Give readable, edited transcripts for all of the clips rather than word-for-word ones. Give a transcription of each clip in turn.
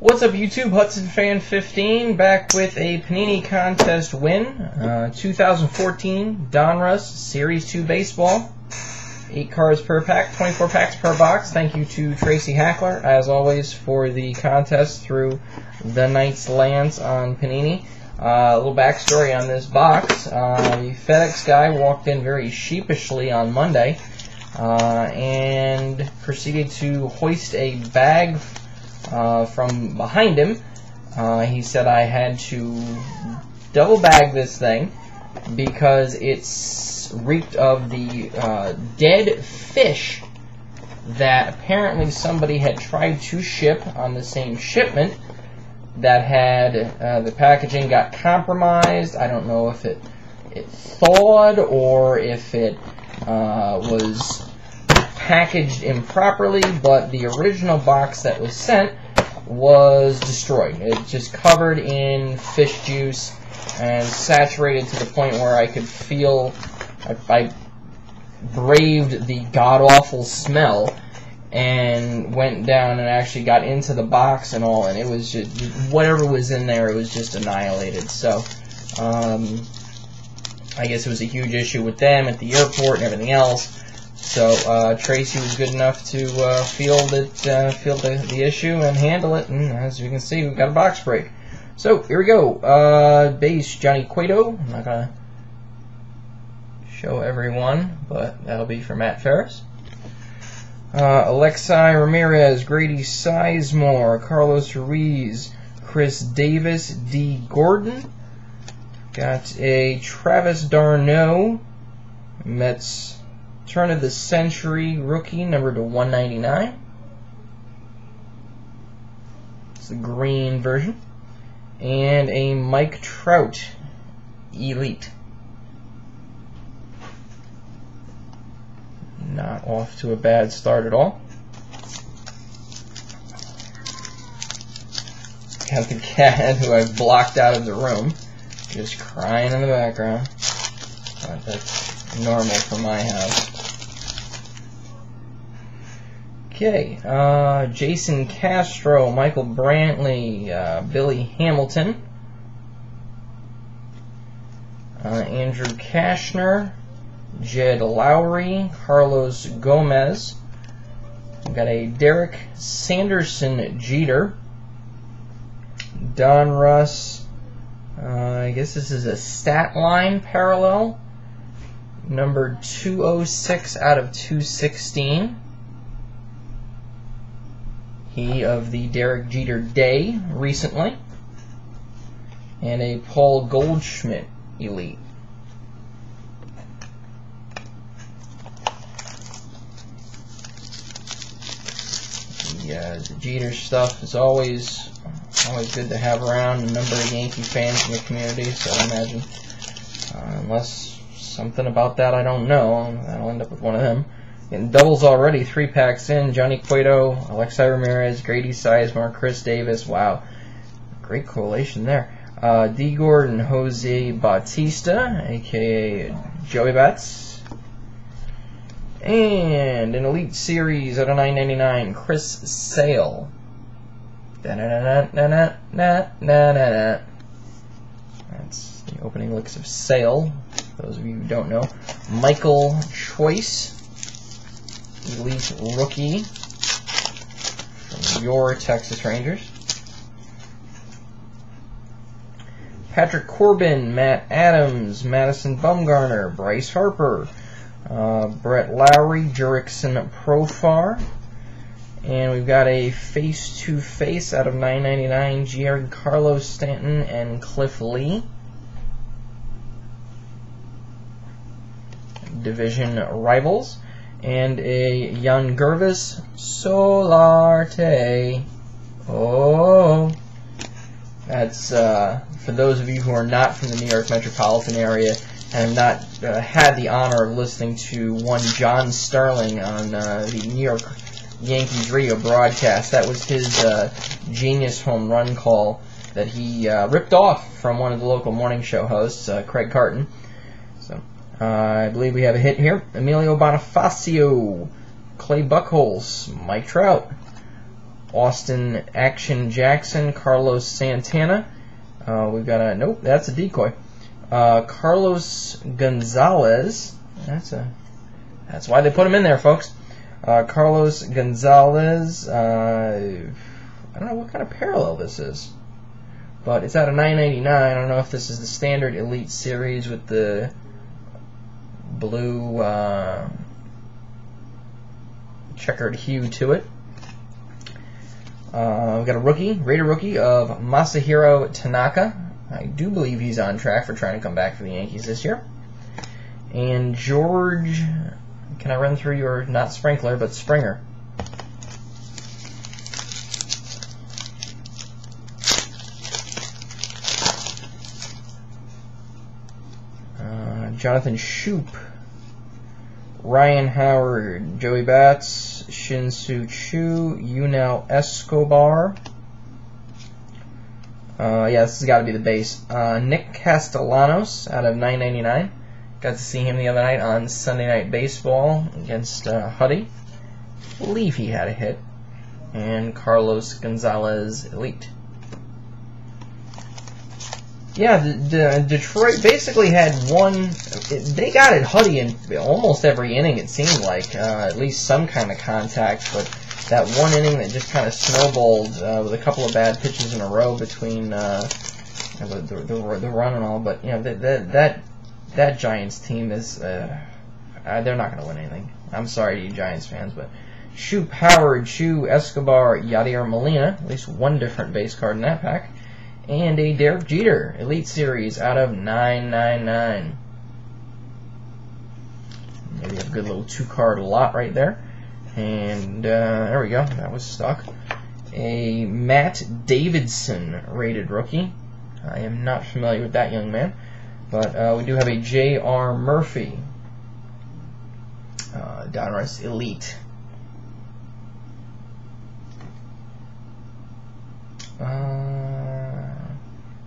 What's up, YouTube? Hudson Fan 15 back with a Panini contest win. 2014 Donruss Series 2 Baseball. 8 cards per pack, 24 packs per box. Thank you to Tracy Hackler, as always, for the contest through the Knight's Lance on Panini. A little backstory on this box. The FedEx guy walked in very sheepishly on Monday and proceeded to hoist a bag from behind him. He said I had to double bag this thing because it's reeked of the dead fish that apparently somebody had tried to ship on the same shipment that had the packaging got compromised. I don't know if it thawed or if it was packaged improperly, but the original box that was sent was destroyed. It just covered in fish juice and saturated to the point where I could feel, I braved the god-awful smell and went down and actually got into the box and all, and it was just, whatever was in there, it was just annihilated. So, I guess it was a huge issue with them at the airport and everything else. So Tracy was good enough to field the issue and handle it, and as you can see, we've got a box break. So here we go. Base Johnny Cueto. I'm not gonna show everyone, but that'll be for Matt Ferris. Alexi Ramirez, Grady Sizemore, Carlos Ruiz, Chris Davis, D. Gordon. Got a Travis d'Arnaud, Mets turn of the century rookie, number to 199. It's the green version. And a Mike Trout Elite. Not off to a bad start at all. Got the cat who I've blocked out of the room, just crying in the background. But that's normal for my house. Okay, Jason Castro, Michael Brantley, Billy Hamilton, Andrew Kashner, Jed Lowry, Carlos Gomez. We've got a Derek Sanderson Jeter, Donruss. I guess this is a stat line parallel, number 206 out of 216. He of the Derek Jeter Day recently. And a Paul Goldschmidt Elite. The Jeter stuff is always good to have around. A number of Yankee fans in the community, so I imagine, unless something about that I don't know, I'll end up with one of them. And doubles already, 3 packs in. Johnny Cueto, Alexi Ramirez, Grady Sizemore, Chris Davis. Wow, great correlation there. D. Gordon, Jose Bautista, a.k.a. Joey Bats. And an Elite Series out of 999, Chris Sale. That's the opening looks of Sale, for those of you who don't know. Michael Choice, Elite Rookie from your Texas Rangers. Patrick Corbin, Matt Adams, Madison Bumgarner, Bryce Harper, Brett Lowry, Jurickson Profar. And we've got a face-to-face out of 999, Giancarlo Stanton and Cliff Lee. Division rivals. And a Jan Gervis Solarte. Oh, that's for those of you who are not from the New York metropolitan area and have not had the honor of listening to one John Sterling on the New York Yankees radio broadcast. That was his genius home run call that he ripped off from one of the local morning show hosts, Craig Carton. So I believe we have a hit here. Emilio Bonifacio, Clay Buchholz, Mike Trout, Austin Action Jackson, Carlos Santana. We've got a, nope, that's a decoy. Carlos Gonzalez. That's why they put him in there, folks. Carlos Gonzalez. I don't know what kind of parallel this is, but it's out of 9.99. I don't know if this is the standard Elite Series with the blue checkered hue to it. We've got a rookie, Raider rookie of Masahiro Tanaka. I do believe he's on track for trying to come back for the Yankees this year. And George, can I run through your, not Sprinkler, but Springer? Jonathan Shoop, Ryan Howard, Joey Bats, Shin-Soo Choo, Yunel Escobar. Yeah, this has got to be the base. Nick Castellanos out of 9.99. Got to see him the other night on Sunday Night Baseball against Huddy. I believe he had a hit. And Carlos Gonzalez Elite. Yeah, Detroit basically had one. They got it Huddy in almost every inning, it seemed like. At least some kind of contact, but that one inning that just kind of snowballed with a couple of bad pitches in a row between the run and all. But, you know, that Giants team is, they're not going to win anything. I'm sorry to you Giants fans, but Shoop, Howard, Chu, Escobar, Yadier Molina, at least one different base card in that pack. And a Derek Jeter Elite Series out of 9.99. Maybe a good little 2-card lot right there. And there we go. That was stuck. A Matt Davidson rated rookie. I am not familiar with that young man. But we do have a J.R. Murphy Donruss Elite.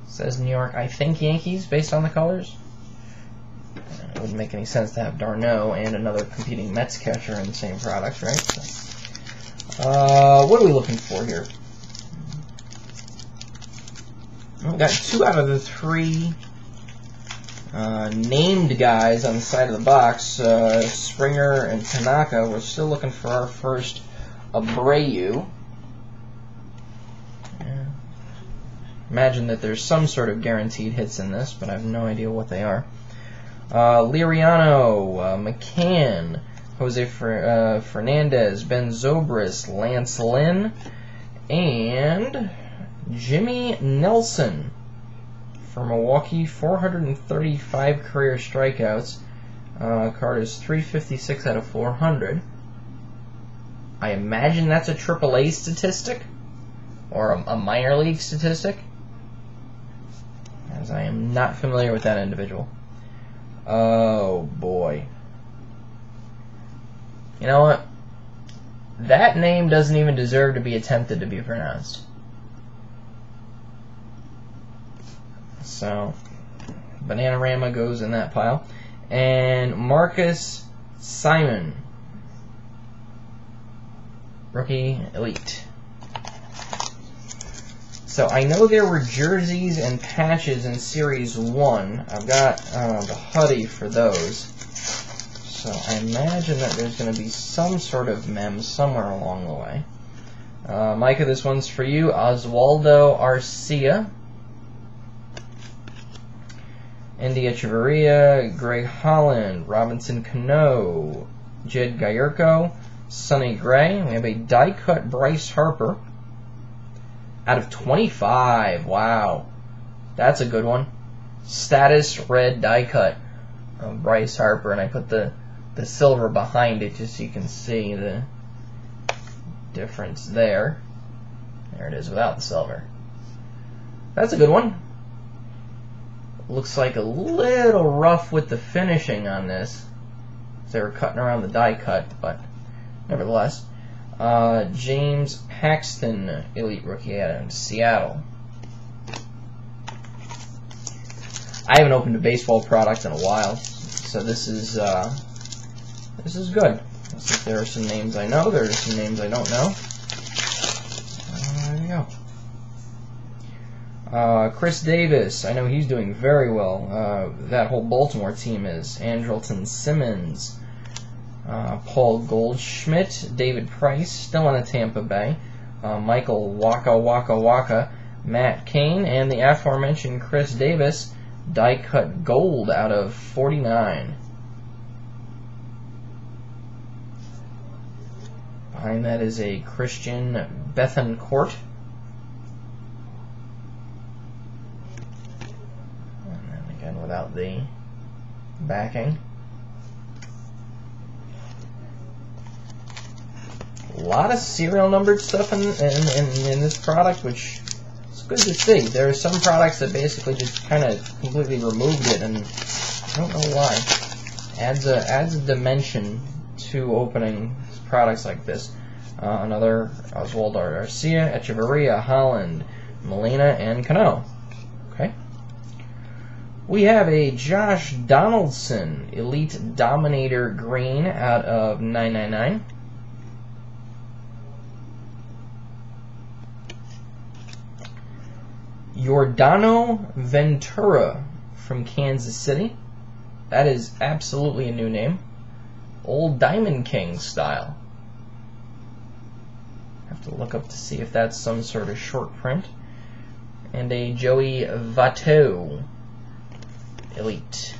Says New York, I think Yankees, based on the colors. It wouldn't make any sense to have Darno and another competing Mets catcher in the same product, right? So, what are we looking for here? We've got 2 out of the 3 named guys on the side of the box. Springer and Tanaka. We're still looking for our first Abreu. Imagine that there's some sort of guaranteed hits in this, but I have no idea what they are. Liriano, McCann, Jose Fernandez, Ben Zobrist, Lance Lynn, and Jimmy Nelson for Milwaukee. 435 career strikeouts. Card is 356 out of 400. I imagine that's a AAA statistic or a minor league statistic, as I am not familiar with that individual. Oh, boy. You know what? That name doesn't even deserve to be attempted to be pronounced. So, Bananarama goes in that pile. And Marcus Simon, rookie Elite. So I know there were jerseys and patches in Series 1. I've got the Huddy for those. So I imagine that there's going to be some sort of mem somewhere along the way. Micah, this one's for you. Oswaldo Arcia. Andy Echeverria, Greg Holland, Robinson Cano, Jed Gayurko, Sonny Gray. We have a die-cut Bryce Harper. Out of 25, wow, that's a good one. Status red die cut of Bryce Harper, and I put the silver behind it just so you can see the difference there. There it is without the silver. That's a good one. Looks like a little rough with the finishing on this. They were cutting around the die cut, but nevertheless. James Paxton, Elite Rookie out of Seattle. I haven't opened a baseball product in a while, so this is good. There are some names I know, there are some names I don't know. Chris Davis, I know he's doing very well. That whole Baltimore team is. Andrelton Simmons, Paul Goldschmidt, David Price, still on the Tampa Bay, Michael Waka, Matt Cain, and the aforementioned Chris Davis, die-cut gold out of 49. Behind that is a Christian Bethancourt. And then again without the backing. A lot of serial numbered stuff in this product, which is good to see. There are some products that basically just kind of completely removed it, and I don't know why. Adds a dimension to opening products like this. Another Oswaldo Garcia, Echeverria, Holland, Molina, and Cano. Okay. We have a Josh Donaldson Elite Dominator Green out of 999. Yordano Ventura from Kansas City. That is absolutely a new name. Old Diamond King style. Have to look up to see if that's some sort of short print. And a Joey Votto Elite.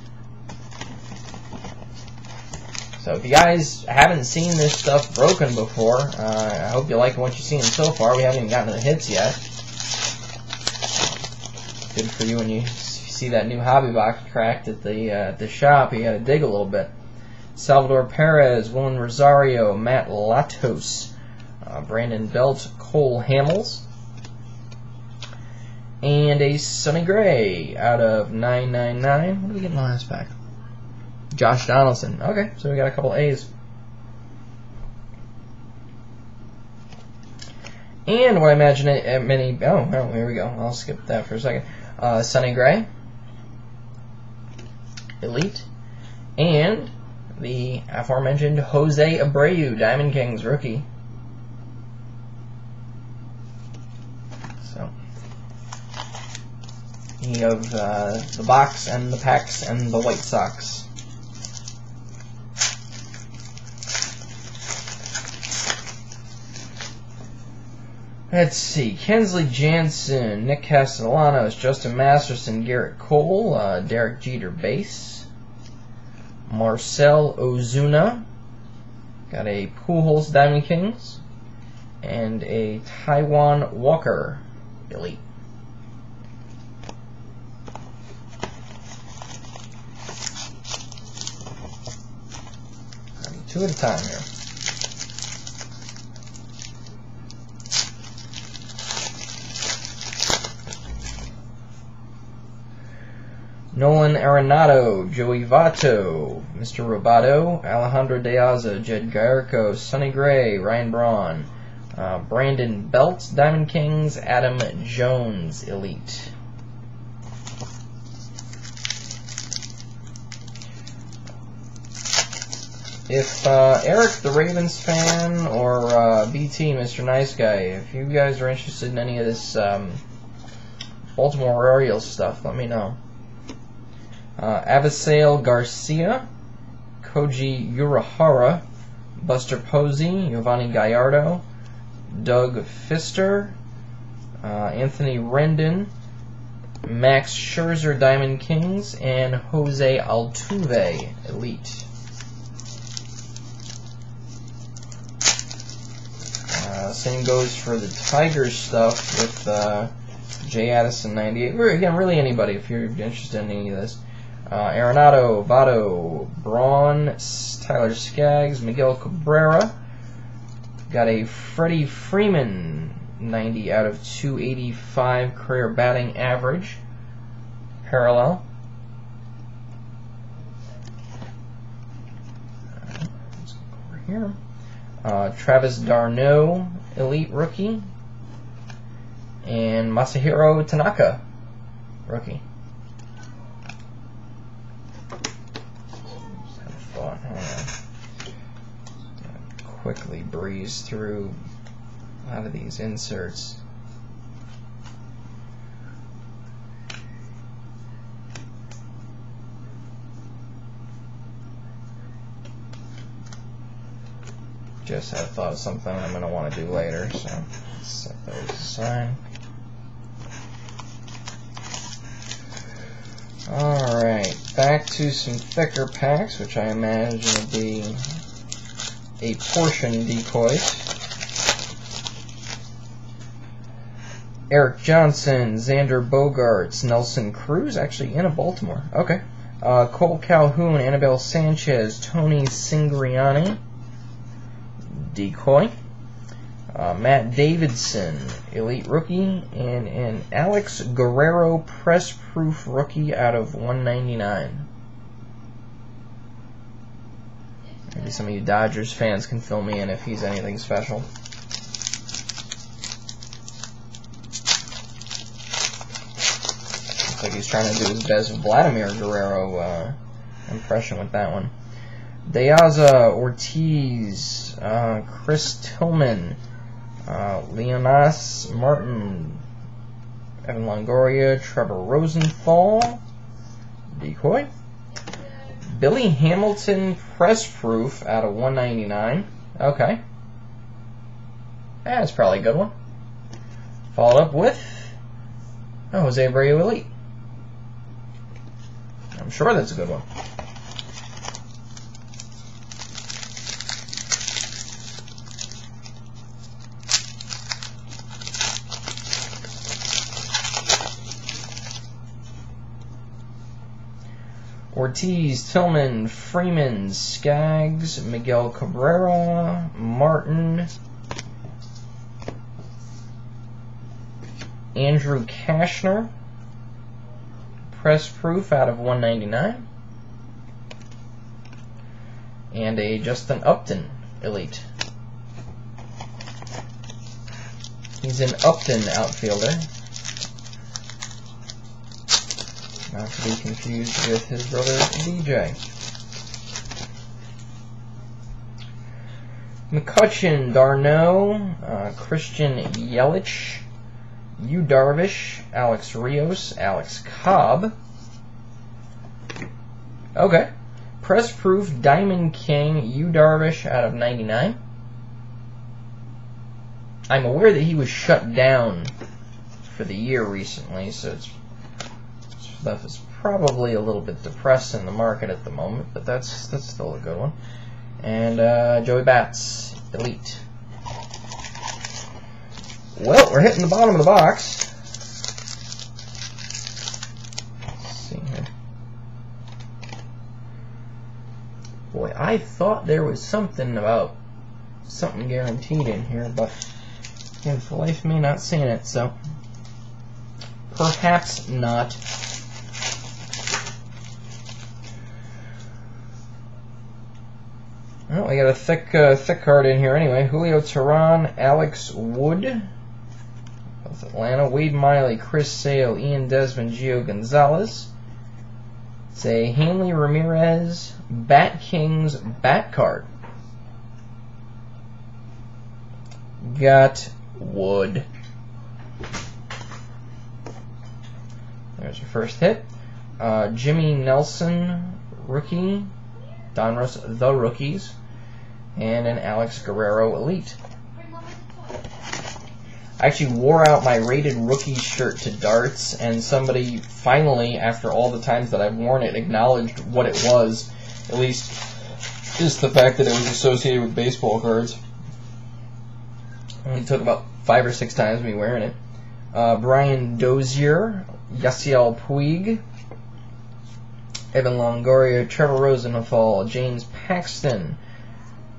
So if you guys haven't seen this stuff broken before, I hope you like what you've seen so far. We haven't even gotten to the hits yet. Good for you when you see that new hobby box cracked at the shop. You got to dig a little bit. Salvador Perez, Willen Rosario, Matt Latos, Brandon Belt, Cole Hamels, and a Sonny Gray out of 999. What do we get in the last pack? Josh Donaldson. Okay, so we got a couple A's. And what I imagine many... Oh, here we go. I'll skip that for a second. Sonny Gray, Elite, and the aforementioned Jose Abreu, Diamond Kings rookie. So, you have the box and the packs and the White Sox. Let's see, Kensley Jansen, Nick Castellanos, Justin Masterson, Garrett Cole, Derek Jeter base, Marcel Ozuna, got a Pujols Diamond Kings, and a Taiwan Walker Elite. Two at a time here. Nolan Arenado, Joey Votto, Mr. Roboto, Alejandro De Aza, Jed Garco, Sonny Gray, Ryan Braun, Brandon Belt, Diamond Kings, Adam Jones, Elite. If Eric, the Ravens fan, or BT, Mr. Nice Guy, if you guys are interested in any of this Baltimore Orioles stuff, let me know. Avisail Garcia, Koji Urahara, Buster Posey, Giovanni Gallardo, Doug Fister, Anthony Rendon, Max Scherzer Diamond Kings, and Jose Altuve Elite. Same goes for the Tigers stuff with Jay Addison 98. Again, really anybody if you're interested in any of this. Arenado, Votto, Braun, Tyler Skaggs, Miguel Cabrera. Got a Freddie Freeman 90 out of 285 career batting average. Parallel. Let's go over here. Travis d'Arnaud, Elite Rookie. And Masahiro Tanaka, Rookie. Quickly breeze through a lot of these inserts. Just had thought of something I'm going to want to do later, so let's set those aside. Alright, back to some thicker packs, which I imagine will be a portion decoys. Eric Johnson, Xander Bogaerts, Nelson Cruz, actually in a Baltimore. Okay. Cole Calhoun, Anibal Sanchez, Tony Cingrani, decoy. Matt Davidson, elite rookie, and an Alex Guerrero press proof rookie out of 199. Maybe some of you Dodgers fans can fill me in if he's anything special. Looks like he's trying to do his best Vladimir Guerrero impression with that one. Deaza, Ortiz, Chris Tillman, Leonas Martin, Evan Longoria, Trevor Rosenthal, decoy. Billy Hamilton press proof out of 199. Okay. That's probably a good one. Followed up with Jose Abreu elite. I'm sure that's a good one. Ortiz, Tillman, Freeman, Skaggs, Miguel Cabrera, Martin, Andrew Cashner, press proof out of 199, and a Justin Upton elite. He's an Upton outfielder. Not to be confused with his brother DJ. McCutchen, Darno, Christian Yelich, Yu Darvish, Alex Rios, Alex Cobb. Okay. Press proof Diamond King, Yu Darvish out of 99. I'm aware that he was shut down for the year recently, so stuff is probably a little bit depressed in the market at the moment, but that's still a good one. And Joey Bats, elite. Well, we're hitting the bottom of the box. Let's see here. Boy, I thought there was something about something guaranteed in here, but again, for life of me, not seeing it, so perhaps not. Well, we got a thick card in here anyway. Julio Teheran, Alex Wood, both Atlanta. Wade Miley, Chris Sale, Ian Desmond, Gio Gonzalez. It's a Hanley Ramirez Bat Kings bat card. Got Wood. There's your first hit. Jimmy Nelson, rookie. Donruss, the rookies. And an Alex Guerrero elite. I actually wore out my rated rookie shirt to darts, and somebody finally, after all the times that I've worn it, acknowledged what it was. At least just the fact that it was associated with baseball cards. It only took about 5 or 6 times me wearing it. Brian Dozier, Yasiel Puig, Evan Longoria, Trevor Rosenthal, James Paxton.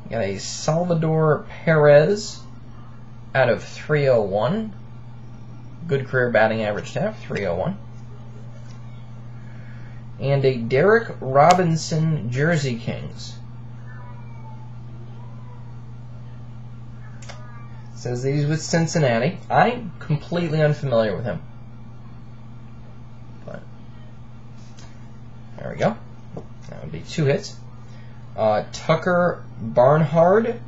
Got a Salvador Perez out of 301. Good career batting average to have, 301. And a Derek Robinson Jersey Kings. Says that he's with Cincinnati. I'm completely unfamiliar with him. But there we go. That would be 2 hits. Tucker Barnhard,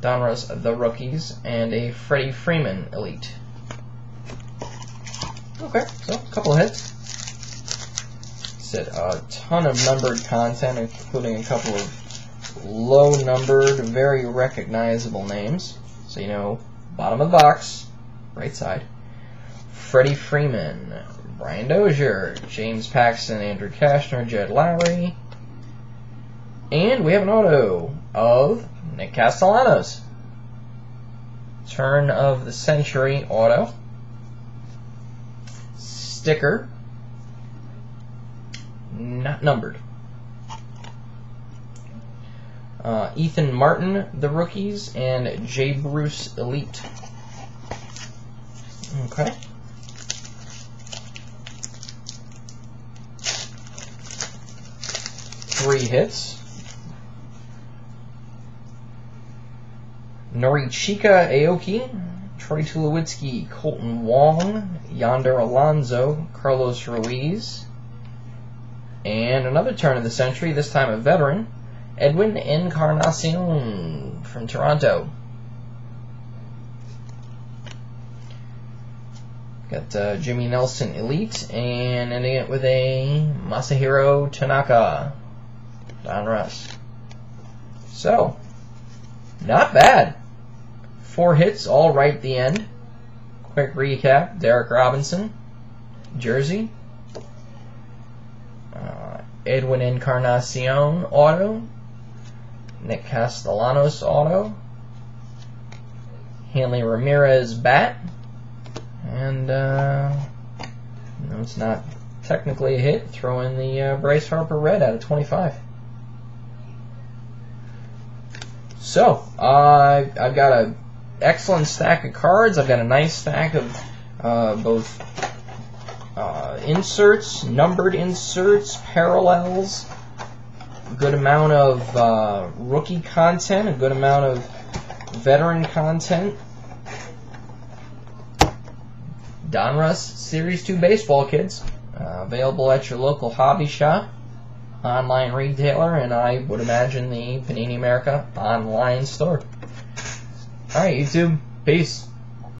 Donruss, the rookies, and a Freddie Freeman elite. Okay, so a couple of hits. Said a ton of numbered content, including a couple of low-numbered, very recognizable names. So, you know, bottom of the box, right side. Freddie Freeman, Brian Dozier, James Paxton, Andrew Kashner, Jed Lowry. And we have an auto of Nick Castellanos. Turn of the century auto. Sticker. Not numbered. Ethan Martin, the rookies, and Jay Bruce Elite. Okay. Three hits. Norichika Aoki, Troy Tulowitzki, Colton Wong, Yonder Alonso, Carlos Ruiz, and another turn of the century, this time a veteran, Edwin Encarnacion from Toronto. Got Jimmy Nelson Elite, and ending it with a Masahiro Tanaka, Donruss. So, not bad. 4 hits, all right at the end. Quick recap: Derek Robinson, jersey. Edwin Encarnacion auto. Nick Castellanos auto. Hanley Ramirez bat. And no, it's not technically a hit. Throw in the Bryce Harper red out of 25. So, I've got an excellent stack of cards. I've got a nice stack of both inserts, numbered inserts, parallels, a good amount of rookie content, a good amount of veteran content. Donruss Series 2 baseball, kids. Available at your local hobby shop, online retailer, and I would imagine the Panini America online store. Alright, YouTube. Peace.